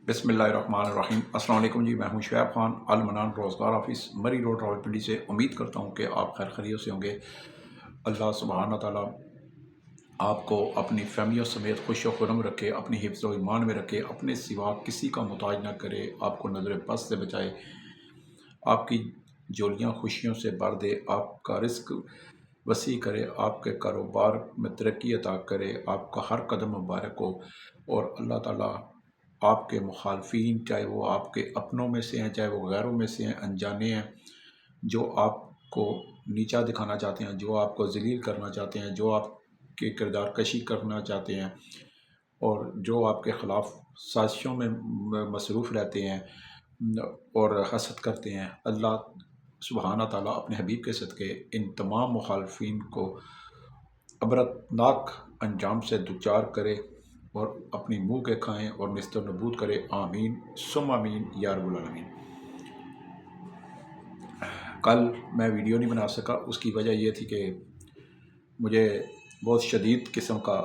बिस्मिल्लाहिर्रहमानिर्रहीम। अस्सलाम वालेकुम जी, मैं हूं शुएब खान, अल मनान रोज़गार ऑफिस, मरी रोड, रावलपिंडी से। उम्मीद करता हूं कि आप खैर खैरियत से होंगे। अल्लाह सुब्हान ताला आपको अपनी फैमिलियों समेत खुश व खुर्रम रखे, अपनी हिफ्ज़ व ईमान में रखे, अपने सिवा किसी का मुताज ना करे, आपको नज़र बस से बचाए, आपकी झोलियाँ खुशियों से भर दे, आपका रिस्क वसी करे, आपके कारोबार में तरक्की अता करे, आपका हर कदम मुबारक हो। और अल्लाह ताला आपके मुखालफीन, चाहे वो आपके अपनों में से हैं, चाहे वो गैरों में से हैं, अनजाने हैं, जो आपको नीचा दिखाना चाहते हैं, जो आपको ज़लील करना चाहते हैं, जो आपके किरदार कशी करना चाहते हैं, और जो आपके ख़िलाफ़ साजिशों में मसरूफ़ रहते हैं और हसद करते हैं, अल्लाह सुब्हाना ताला अपने हबीब के सदक़े इन तमाम मुखालफीन को अबरतनाक अंजाम से दुचार करे और अपनी मुँह के खाएँ और निस्त नबूद करे। आमीन सुम आमीन या रब्बुल आलमीन। कल मैं वीडियो नहीं बना सका, उसकी वजह ये थी कि मुझे बहुत शदीद किस्म का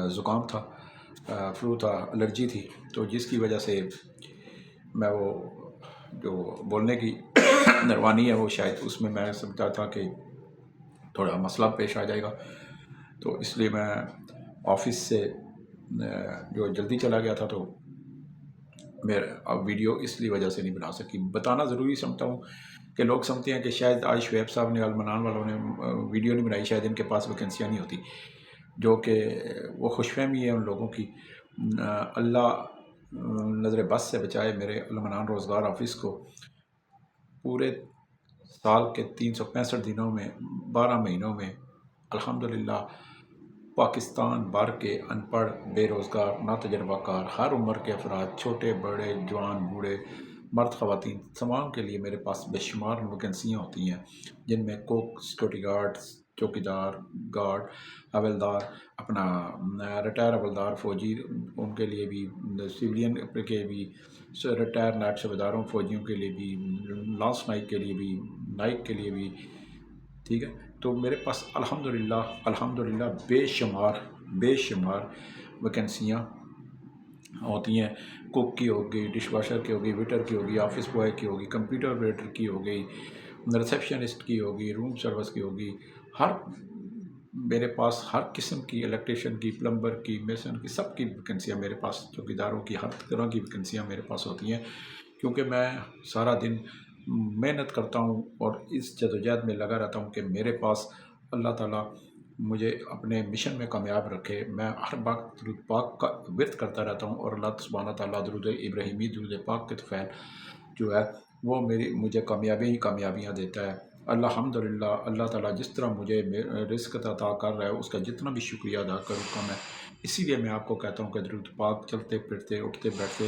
ज़ुकाम था, फ्लू था, एलर्जी थी, तो जिसकी वजह से मैं वो जो बोलने की नरवानी है वो शायद उसमें मैं समझता था कि थोड़ा मसला पेश आ जाएगा, तो इसलिए मैं ऑफिस से जो जल्दी चला गया था, तो मेरा अब वीडियो इसलिए वजह से नहीं बना सकी। बताना ज़रूरी समझता हूँ कि लोग समझते हैं कि शायद आज शुएब साहब ने, अलमनान वालों ने वीडियो नहीं बनाई, शायद इनके पास वैकेंसियाँ नहीं होती, जो कि वो खुशफहमी है उन लोगों की। अल्लाह नज़र बस से बचाए मेरे अलमनान रोज़गार ऑफिस को। पूरे साल के 365 दिनों में 12 महीनों में अल्हम्दुलिल्लाह पाकिस्तान भर के अनपढ़, बेरोज़गार, नातजुर्बाकार, हर उम्र के अफराद, छोटे बड़े, जवान बूढ़े, मर्द ख़वातीन, तमाम के लिए मेरे पास बेशुमार वैकेंसियाँ होती हैं, जिनमें कुक, सिक्योरिटी गार्ड्स, चौकीदार, गार्ड, हवलदार, अपना रिटायर हवलदार फ़ौजी, उनके लिए भी, सिविलियन के भी, रिटायर नायब सूबेदारों फ़ौजियों के लिए भी, लांस नाइक के लिए भी, नाइक के लिए भी, ठीक है। तो मेरे पास अल्हम्दुलिल्लाह बेशुमार वैकेंसियाँ होती हैं। कुक की होगी, डिश वॉशर की होगी, वेटर की होगी, ऑफिस बॉय की होगी, कंप्यूटर ऑपरेटर की हो गई, रिसेप्शनिस्ट की होगी, रूम सर्विस की होगी। हर मेरे पास हर किस्म की, इलेक्ट्रिशियन की, प्लम्बर की, मेसन की, सब की वैकेंसियाँ मेरे पास, चौकीदारों की, हर तरह की वैकेंसियाँ मेरे पास होती हैं, क्योंकि मैं सारा दिन मेहनत करता हूँ और इस जदोजहद में लगा रहता हूँ कि मेरे पास अल्लाह ताला मुझे अपने मिशन में कामयाब रखे। मैं हर वक्त दुरूद पाक का विर्द करता रहता हूँ और अल्लाह सुब्हाना ताला दुरूद इब्राहिमी, दुरूद पाक के तफ़ैल जो है वो मुझे कामयाबियाँ ही कामयाबियाँ देता है। अल्हम्दुलिल्लाह, अल्लाह ताला जिस तरह मुझे रिज़्क़ अता कर रहा है, उसका जितना भी शुक्रिया अदा करूँ कम है। इसीलिए मैं आपको कहता हूँ कि दुरूद पाक चलते फिरते, उठते बैठते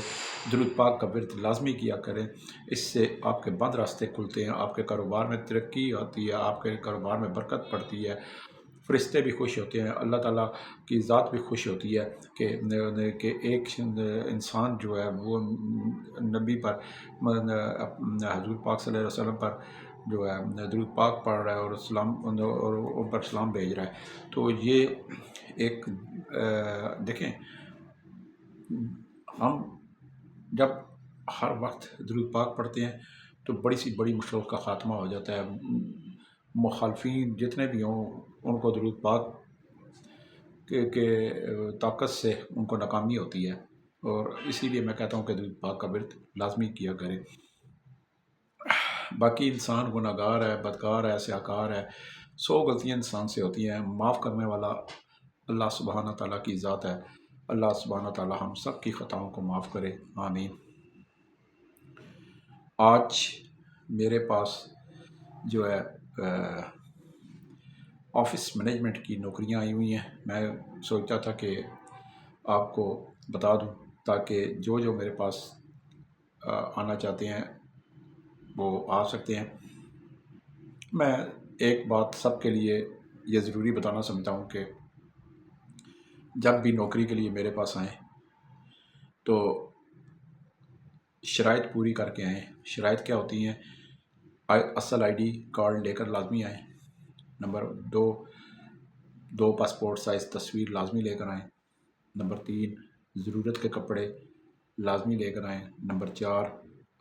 दुरूद पाक का विर्द लाज़मी किया करें। इससे आपके बंद रास्ते खुलते हैं, आपके कारोबार में तरक्की आती है, आपके कारोबार में बरकत पड़ती है, फ़रिश्ते भी खुश होते हैं, अल्लाह ताला की ज़ात भी खुश होती है कि एक इंसान जो है वो नबी पर, हज़ूर पाक सल्लल्लाहु अलैहि वसल्लम पर जो है दुरूद पाक पढ़ रहा है और सलाम और उन पर सलाम भेज रहा है। तो ये एक देखें, हम जब हर वक्त दुरूद पाक पढ़ते हैं तो बड़ी सी बड़ी मुश्किल का ख़ात्मा हो जाता है। मुखालफीन जितने भी हों, उनको दुरूद पाक के ताकत से उनको नाकामी होती है, और इसीलिए मैं कहता हूँ कि दुरूद पाक का विर्द लाज़मी किया करें। बाकी इंसान गुनहगार है, बदकार है, स्याकार है, 100 गलतियाँ इंसान से होती हैं। माफ़ करने वाला अल्लाह सुब्हाना ताला की ज़ात है। अल्लाह सुब्हाना ताला हम सब की ख़ताओं को माफ़ करे, आमीन। आज मेरे पास जो है ऑफिस मैनेजमेंट की नौकरियां आई हुई हैं। मैं सोचता था कि आपको बता दूं, ताकि जो जो मेरे पास आना चाहते हैं वो आ सकते हैं। मैं एक बात सबके लिए ये ज़रूरी बताना समझता हूँ कि जब भी नौकरी के लिए मेरे पास आएँ तो शराइत पूरी करके आएँ। शराइत क्या होती हैं? असल आईडी कार्ड लेकर लाजमी आएँ। नंबर 2, 2 पासपोर्ट साइज़ तस्वीर लाजमी लेकर आएँ। नंबर 3, ज़रूरत के कपड़े لازمی لے کر آئیں۔ نمبر 4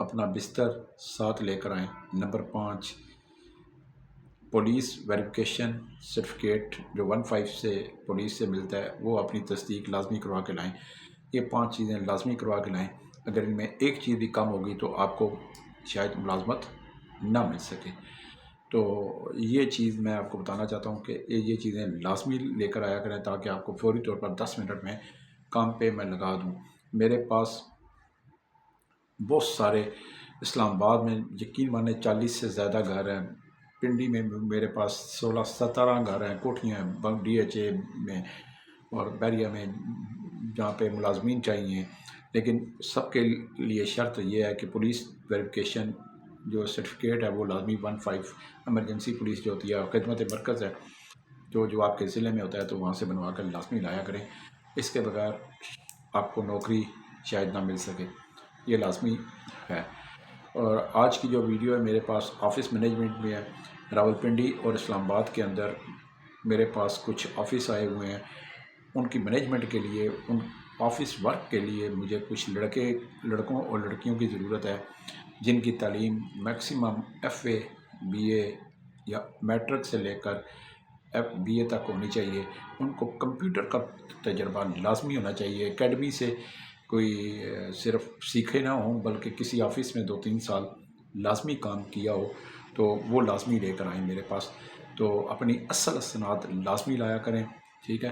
اپنا بستر ساتھ لے کر آئیں۔ نمبر 5 پولیس ویریفیکیشن سرٹیفکیٹ جو 15 سے پولیس سے ملتا ہے وہ اپنی تصدیق لازمی کروا کے لائیں۔ یہ 5 چیزیں لازمی کروا کے لائیں۔ اگر ان میں ایک چیز بھی کم ہوگی تو آپ کو شاید ملازمت نہ مل سکے۔ تو یہ چیز میں آپ کو بتانا چاہتا ہوں کہ یہ چیزیں لازمی لے کر آیا کریں تاکہ آپ کو فوری طور پر 10 منٹ میں کام پہ میں لگا دوں۔ میرے پاس بہت سارے اسلام آباد میں یقین مانے 40 سے زیادہ گھر ہیں۔ پنڈی میں میرے پاس 16-17 گھر ہیں، کوٹھیاں ہیں ڈی ایچ اے میں اور بیریا میں جہاں پہ ملازمین چاہیے، لیکن سب کے لیے شرط یہ ہے کہ پولیس ویریفیکیشن جو سرٹیفکیٹ ہے وہ لازمی 15 ایمرجنسی پولیس جو ہوتی ہے خدمت مرکز ہے جو آپ کے ضلع میں ہوتا ہے تو وہاں سے بنوا کر لازمی لایا کریں۔ اس کے بغیر آپ کو نوکری شاید نہ مل سکے، یہ لازمی ہے۔ اور آج کی جو ویڈیو ہے میرے پاس آفس مینجمنٹ میں ہے۔ راولپنڈی اور اسلام آباد کے اندر میرے پاس کچھ آفس آئے ہوئے ہیں، ان کی مینجمنٹ کے لیے، ان آفس ورک کے لیے مجھے کچھ لڑکوں اور لڑکیوں کی ضرورت ہے جن کی تعلیم میکسیمم FA BA یا میٹرک سے لے کر BA تک ہونی چاہیے۔ ان کو کمپیوٹر کا تجربہ لازمی ہونا چاہیے، اکیڈمی سے کوئی صرف سیکھے نہ ہوں بلکہ کسی آفس میں 2-3 سال لازمی کام کیا ہو تو وہ لازمی لے کر آئیں میرے پاس۔ تو اپنی اصل اسناد لازمی لایا کریں، ٹھیک ہے۔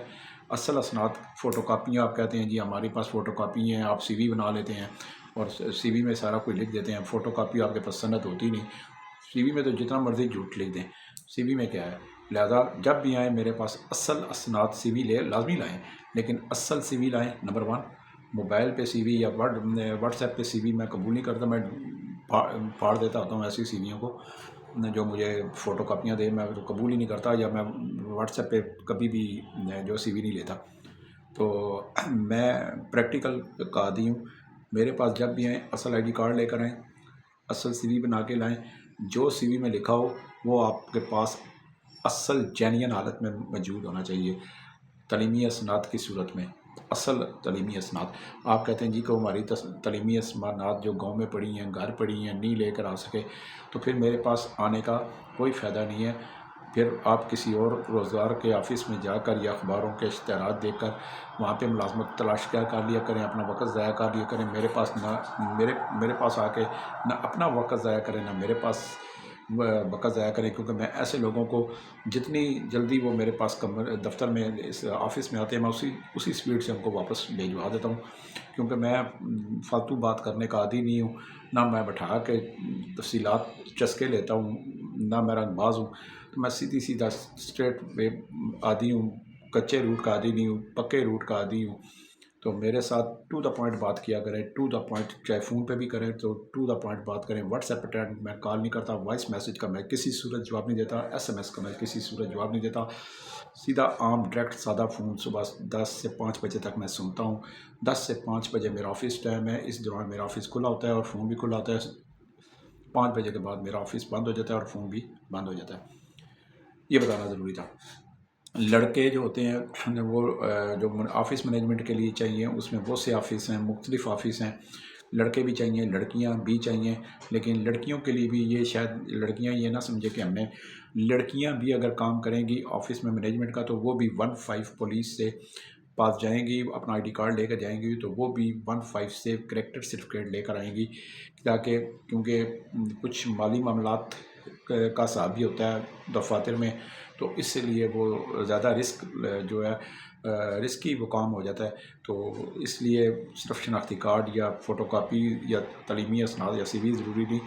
اصل اسناد فوٹو کاپیاں آپ کہتے ہیں جی ہمارے پاس فوٹو کاپی ہیں، آپ CV بنا لیتے ہیں اور CV میں سارا کوئی لکھ دیتے ہیں، فوٹو کاپی آپ کے پاس سند ہوتی نہیں۔ CV میں تو جتنا مرضی جھوٹ لکھ دیں، CV میں کیا ہے؟ لہذا جب بھی آئیں میرے پاس اصل اسناد CV لازمی لائیں، لیکن اصل CV لائیں۔ نمبر 1 موبائل پہ CV یا واٹس ایپ پہ CV میں قبول نہیں کرتا، میں پھاڑ دیتا ہوتا ہوں ایسی CVوں کو جو مجھے فوٹو کاپیاں دے، میں تو قبول ہی نہیں کرتا، یا میں واٹس ایپ پہ کبھی بھی جو CV نہیں لیتا۔ تو میں پریکٹیکل کا عادی ہوں، میرے پاس جب بھی آئیں اصل ID کارڈ لے کر آئیں، اصل CV بنا کے لائیں۔ جو CV میں لکھا ہو وہ آپ کے پاس اصل جینین حالت میں موجود ہونا چاہیے، تعلیمی اسناد کی صورت میں اصل تعلیمی اسناد۔ آپ کہتے ہیں جی کہ ہماری تعلیمی اسناد جو گاؤں میں پڑھی ہیں، گھر پڑھی ہیں، نہیں لے کر آ سکے، تو پھر میرے پاس آنے کا کوئی فائدہ نہیں ہے۔ پھر آپ کسی اور روزگار کے آفس میں جا کر یا اخباروں کے اشتہارات دیکھ کر وہاں پہ ملازمت تلاش کر لیا کریں، اپنا وقت ضائع کر لیا کریں۔ میرے پاس نہ میرے پاس آ کے نہ اپنا وقت ضائع کریں نہ میرے پاس وقت ضائع کریں، کیونکہ میں ایسے لوگوں کو جتنی جلدی وہ میرے پاس دفتر میں اس آفس میں آتے ہیں میں اسی سپیڈ سے ان کو واپس بھیجوا دیتا ہوں، کیونکہ میں فالتو بات کرنے کا عادی نہیں ہوں، نہ میں بٹھا کے تفصیلات چسکے لیتا ہوں، نہ میں رنگ باز ہوں۔ تو میں سیدھا اسٹریٹ وے عادی ہوں، کچے روٹ کا عادی نہیں ہوں، پکے روٹ کا عادی ہوں۔ تو میرے ساتھ ٹو دا پوائنٹ بات کیا کریں، ٹو دا پوائنٹ، چاہے فون پہ بھی کریں تو ٹو دا پوائنٹ بات کریں۔ واٹس ایپ پہ میں کال نہیں کرتا، وائس میسج کا میں کسی صورت جواب نہیں دیتا، SMS کا میں کسی صورت جواب نہیں دیتا۔ سیدھا عام ڈائریکٹ سادہ فون صبح 10 سے 5 بجے تک میں سنتا ہوں۔ 10 سے 5 بجے میرا آفس ٹائم ہے، اس دوران میرا آفس کھلا ہوتا ہے اور فون بھی کھلا ہوتا ہے۔ 5 بجے کے بعد میرا آفس بند ہو جاتا ہے اور فون بھی بند ہو جاتا ہے۔ یہ بتانا ضروری تھا۔ لڑکے جو ہوتے ہیں وہ جو آفس مینجمنٹ کے لیے چاہیے، اس میں بہت سے آفس ہیں، مختلف آفس ہیں، لڑکے بھی چاہیے، لڑکیاں بھی چاہیے، لیکن لڑکیوں کے لیے بھی یہ شاید لڑکیاں یہ نہ سمجھے کہ ہم نے لڑکیاں بھی اگر کام کریں گی آفس میں مینجمنٹ کا تو وہ بھی 15 پولیس سے پاس جائیں گی، اپنا ID کارڈ لے کر جائیں گی تو وہ بھی 15 سے کریکٹر سرٹیفکیٹ لے کر آئیں گی، تاکہ کیونکہ کچھ مالی معاملات کا حساب بھی ہوتا ہے دفاتر میں، تو اس لیے وہ زیادہ رسک جو ہے رسکی وہ کام ہو جاتا ہے۔ تو اس لیے صرف شناختی کارڈ یا فوٹو کاپی یا تعلیمی اسناد یا CV ضروری نہیں،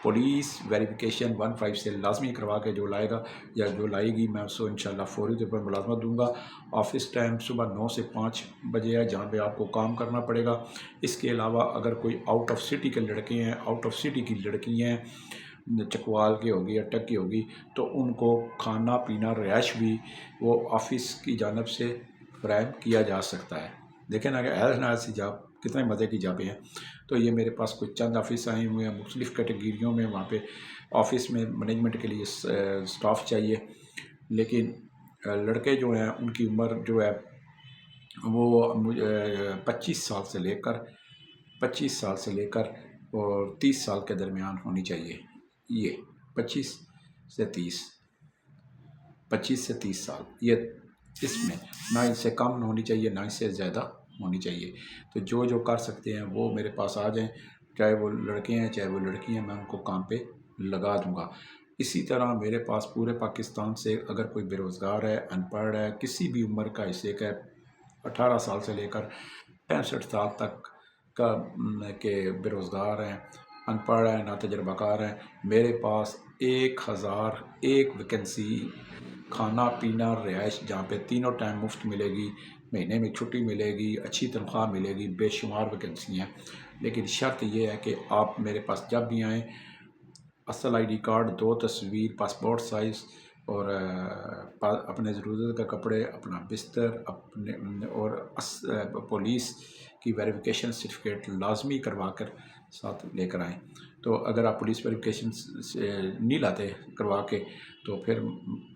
پولیس ویریفیکیشن 15 سے لازمی کروا کے جو لائے گا یا جو لائے گی میں اس کو انشاءاللہ فوری طور پر ملازمت دوں گا۔ آفس ٹائم صبح 9 سے 5 بجے ہے جہاں پہ آپ کو کام کرنا پڑے گا۔ اس کے علاوہ اگر کوئی آؤٹ آف سٹی کے لڑکے ہیں، آؤٹ آف سٹی کی لڑکیاں ہیں، چکوال کی ہوگی اٹک کی ہوگی، تو ان کو کھانا پینا رہائش بھی وہ آفس کی جانب سے فراہم کیا جا سکتا ہے۔ دیکھیں نا کہ ایسی جاب کتنے مزے کی جابیں ہیں۔ تو یہ میرے پاس کچھ چند آفس آئے ہوئے ہیں مختلف کیٹیگریوں میں، وہاں پہ آفس میں مینجمنٹ کے لیے سٹاف چاہیے، لیکن لڑکے جو ہیں ان کی عمر جو ہے وہ 25 سال سے لے کر 25 साल से लेकर और 30 साल के दरमियान होनी चाहिए। ये 25 से 30 25 से 30 साल, ये इसमें ना इससे कम होनी चाहिए ना इससे ज़्यादा होनी चाहिए। तो जो जो कर सकते हैं वो मेरे पास आ जाएं, चाहे वो लड़के हैं चाहे वो लड़की हैं, मैं उनको काम पे लगा दूंगा। इसी तरह मेरे पास पूरे पाकिस्तान से अगर कोई बेरोज़गार है, अनपढ़ है, किसी भी उम्र का, हिस्से का, 18 साल से लेकर 65 साल तक का के बेरोज़गार हैं, अनपढ़ हैं, ना तजर्बाकार हैं, मेरे पास 1001 वैकेंसी, खाना पीना रिहाइश जहाँ पे तीनों टाइम मुफ्त मिलेगी, महीने में छुट्टी मिलेगी, अच्छी तनख्वाह मिलेगी, बेशुमार वैकेंसी हैं। लेकिन शर्त ये है कि आप मेरे पास जब भी आएँ, असल आईडी कार्ड, 2 तस्वीर, पासपोर्ट साइज़ और अपने ज़रूरत के कपड़े, अपना बिस्तर, अपने और पुलिस की वेरिफिकेशन सर्टिफिकेट लाजमी करवा कर साथ लेकर आएँ। तो अगर आप पुलिस वेरिफिकेशन से नहीं लाते करवा के, तो फिर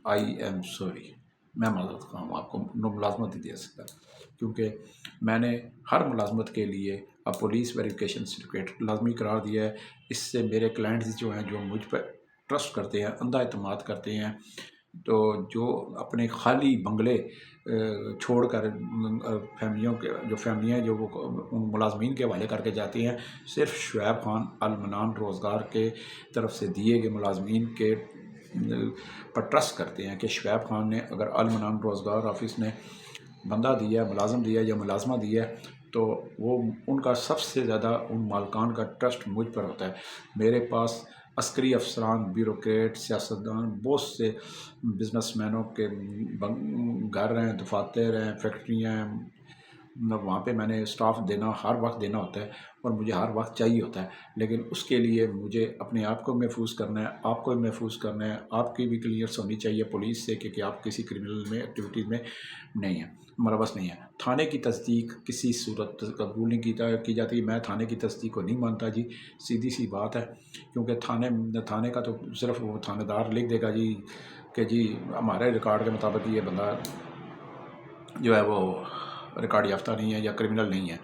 आई एम सॉरी, मैं माज़रत ख़्वाह हूँ, आपको मुलाजमत नहीं दे सकता, क्योंकि मैंने हर मुलाजमत के लिए अब पुलिस वेरिफिकेशन सर्टिफिकेट लाजमी करार दिया है। इससे मेरे क्लाइंट्स जो हैं, जो मुझ पर ट्रस्ट करते हैं, अंधा एतमाद करते हैं, तो जो अपने खाली बंगले छोड़कर फैमिलियों के जो फैमिलियाँ जो वो उन मुलाजमीन के हवाले करके जाती हैं, सिर्फ शुएब खान अल मनान रोज़गार के तरफ से दिए गए मुलाजमीन के पर ट्रस्ट करते हैं कि शुएब खान ने, अगर अल मनान रोज़गार ऑफिस ने बंदा दिया, मुलाजम दिया या मुलाजमा दिया, तो वो उनका सबसे ज़्यादा उन मालकान का ट्रस्ट मुझ पर होता है। मेरे पास अस्करी अफसरान, ब्यूरोक्रेट, सियासतदान, बहुत से बिजनेसमैनों के घर हैं, दफातर हैं, फैक्ट्रियाँ हैं, वहाँ पे मैंने स्टाफ देना, हर वक्त देना होता है और मुझे हर वक्त चाहिए होता है। लेकिन उसके लिए मुझे अपने आप को महफूज करना है, आपको भी महफूज करना है, आपकी भी क्लियरेंस होनी चाहिए पुलिस से कि आप किसी क्रिमिनल में एक्टिविटीज़ में नहीं है, मुलव्वस नहीं है। थाने की तस्दीक किसी सूरत कबूल नहीं की जाती। मैं थाने की तस्दीक को नहीं मानता जी, सीधी सी बात है, क्योंकि थाने का तो सिर्फ वो थानेदार लिख देगा जी कि जी हमारे रिकॉर्ड के मुताबिक ये बंदा जो है वो रिकॉर्ड याफ्ता नहीं है या क्रिमिनल नहीं है।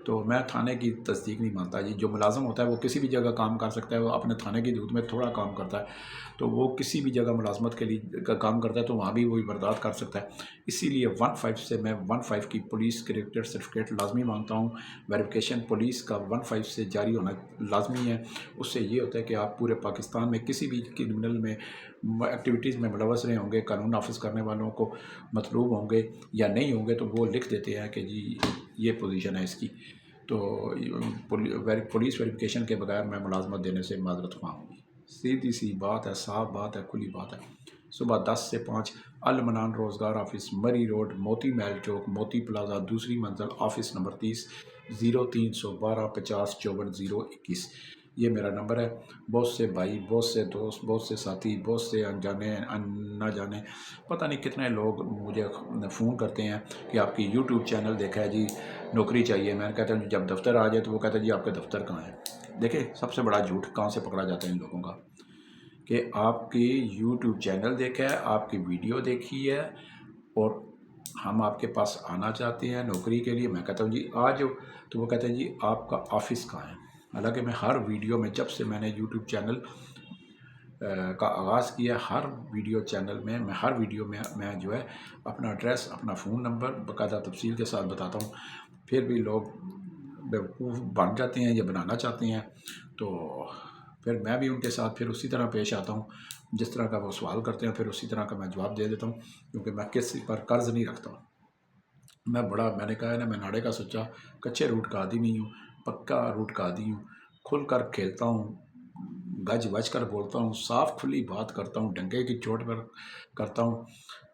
तो मैं थाने की तस्दीक नहीं मानता जी। जो मुलाज़म होता है वो किसी भी जगह काम कर सकता है, वो अपने थाने की दूध में थोड़ा काम करता है, तो वो किसी भी जगह मुलाजमत के लिए का काम करता है, तो वहाँ भी वही बर्दाश्त कर सकता है। इसीलिए 15 से मैं 15 की पुलिस कैरेक्टर सर्टिफिकेट लाजमी मांगता हूँ। वेरिफिकेशन पुलिस का 15 से जारी होना लाजमी है। उससे ये होता है कि आप पूरे पाकिस्तान में किसी भी क्रिमिनल में एक्टिविटीज़ में मुलव्वस रहे होंगे, कानून नाफिज करने वालों को मतलूब होंगे या नहीं होंगे, तो वो लिख देते हैं कि जी ये पोजीशन है इसकी। तो पुलिस वेरिफिकेशन के बगैर मैं मुलाजमत देने से माजरत ख्वाह हूँ। सीधी सी बात है, साफ बात है, खुली बात है। सुबह 10 से 5 अल मनान रोज़गार ऑफिस, मरी रोड, मोती महल चौक, मोती प्लाजा, दूसरी मंजिल, ऑफिस नंबर 30, 0312 50 54 021। ये मेरा नंबर है। बहुत से भाई, बहुत से दोस्त, बहुत से साथी, बहुत से अनजाने ना जाने, पता नहीं कितने लोग मुझे फ़ोन करते हैं कि आपकी यूट्यूब चैनल देखा है जी, नौकरी चाहिए। मैं कहता हूँ जब दफ्तर आ जाए तो वो कहता है जी आपके दफ्तर कहाँ है। देखिए सबसे बड़ा झूठ कहाँ से पकड़ा जाता है इन लोगों का, कि आपकी यूट्यूब चैनल देखा है, आपकी वीडियो देखी है और हम आपके पास आना चाहते हैं नौकरी के लिए। मैं कहता हूँ जी आ जाओ, तो वो कहते हैं जी आपका ऑफिस कहाँ है। हालांकि मैं हर वीडियो में, जब से मैंने यूट्यूब चैनल का आगाज़ किया, हर वीडियो चैनल में मैं हर वीडियो में मैं जो है अपना एड्रेस, अपना फ़ोन नंबर बाकायदा तफसील के साथ बताता हूँ। फिर भी लोग बेवकूफ़ बन जाते हैं या बनाना चाहते हैं, तो फिर मैं भी उनके साथ फिर उसी तरह पेश आता हूँ। जिस तरह का वो सवाल करते हैं फिर उसी तरह का मैं जवाब दे देता हूँ, क्योंकि मैं किसी पर कर्ज़ नहीं रखता। मैंने कहा है ना, मैं नाड़े का सोचा, कच्चे रूट का आदी नहीं हूँ, पक्का रूट का आदी हूँ। खुल कर खेलता हूँ, गज वज कर बोलता हूँ, साफ खुली बात करता हूँ, डंके की चोट पर करता हूँ।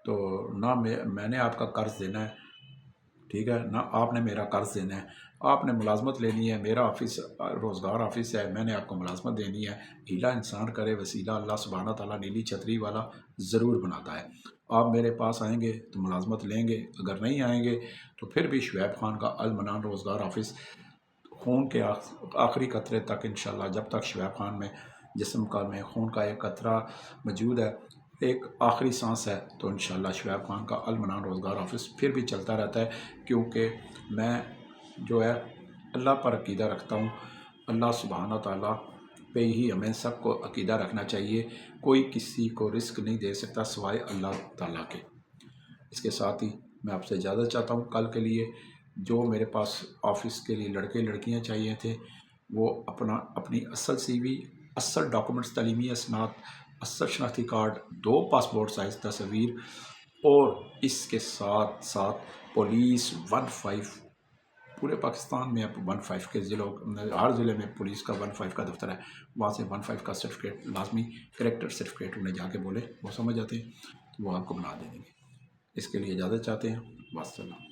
तो ना मैंने आपका कर्ज देना है, ठीक है, ना आपने मेरा कर्ज देना है। आपने मुलाजमत लेनी है, मेरा ऑफिस रोज़गार ऑफिस है, मैंने आपको मुलाजमत देनी है। हीला इंसान करे वसीला अल्लाह सुब्हाना ताला नीली छतरी वाला ज़रूर बनाता है। आप मेरे पास आएंगे तो मुलाजमत लेंगे, अगर नहीं आएंगे तो फिर भी शुएब खान का अल मनान रोज़गार ऑफिस खून के आखिरी कतरे तक इंशाल्लाह, जब तक शुएब खान में जिस्म का में खून का एक कतरा मौजूद है, एक आखिरी सांस है, तो इंशाल्लाह शुएब खान का अल मनान रोज़गार ऑफिस फिर भी चलता रहता है। क्योंकि मैं जो है اللہ پر عقیدہ رکھتا ہوں، اللہ سبحانہ تعالیٰ پہ ہی ہمیں سب کو عقیدہ رکھنا چاہیے، کوئی کسی کو رزق نہیں دے سکتا سوائے اللہ تعالیٰ کے۔ اس کے ساتھ ہی میں آپ سے اجازت چاہتا ہوں، کل کے لیے جو میرے پاس آفس کے لیے لڑکے لڑکیاں چاہیے تھے وہ اپنی اصل سی وی، اصل ڈاکومنٹس، تعلیمی اسناد، اصل شناختی کارڈ، 2 پاسپورٹ سائز تصویر، اور اس کے ساتھ ساتھ پولیس 15، پورے پاکستان میں اب 15 کے ضلعوں، ہر ضلع میں پولیس کا 15 کا دفتر ہے، وہاں سے 15 کا سرٹیفکیٹ لازمی، کریکٹر سرٹیفکیٹ انہیں جا کے بولے، وہ سمجھ جاتے ہیں تو وہ آپ کو بنا دیں گے۔ اس کے لیے اجازت چاہتے ہیں، والسلام۔